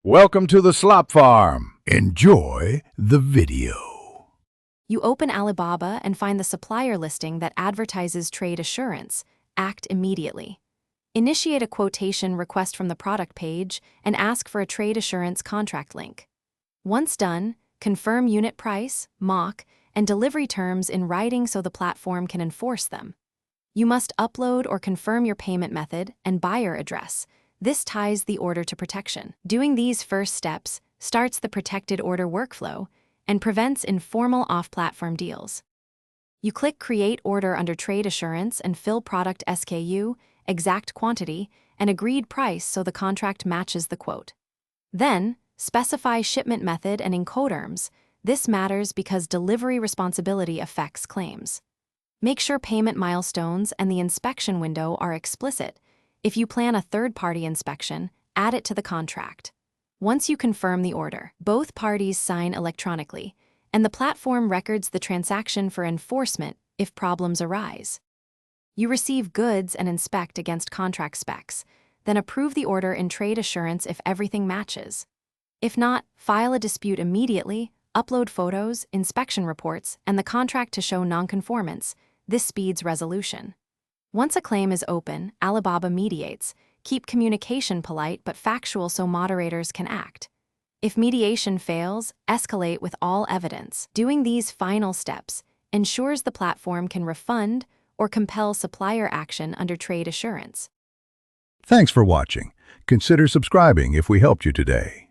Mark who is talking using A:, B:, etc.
A: Welcome to the Slop Farm. Enjoy the video.
B: You open Alibaba and find the supplier listing that advertises trade assurance. Act immediately. Initiate a quotation request from the product page and ask for a trade assurance contract link. Once done, confirm unit price, MOC, and delivery terms in writing so the platform can enforce them. You must upload or confirm your payment method and buyer address. This ties the order to protection. Doing these first steps starts the protected order workflow and prevents informal off-platform deals. You click Create Order under Trade Assurance and fill product SKU, exact quantity, and agreed price so the contract matches the quote. Then, specify shipment method and Incoterms. This matters because delivery responsibility affects claims. Make sure payment milestones and the inspection window are explicit. If you plan a third-party inspection, add it to the contract. Once you confirm the order, both parties sign electronically, and the platform records the transaction for enforcement if problems arise. You receive goods and inspect against contract specs, then approve the order in trade assurance if everything matches. If not, file a dispute immediately, upload photos, inspection reports, and the contract to show nonconformance. This speeds resolution. Once a claim is open, Alibaba mediates. Keep communication polite but factual so moderators can act. If mediation fails, escalate with all evidence. Doing these final steps ensures the platform can refund or compel supplier action under trade assurance.
A: Thanks for watching. Consider subscribing if we helped you today.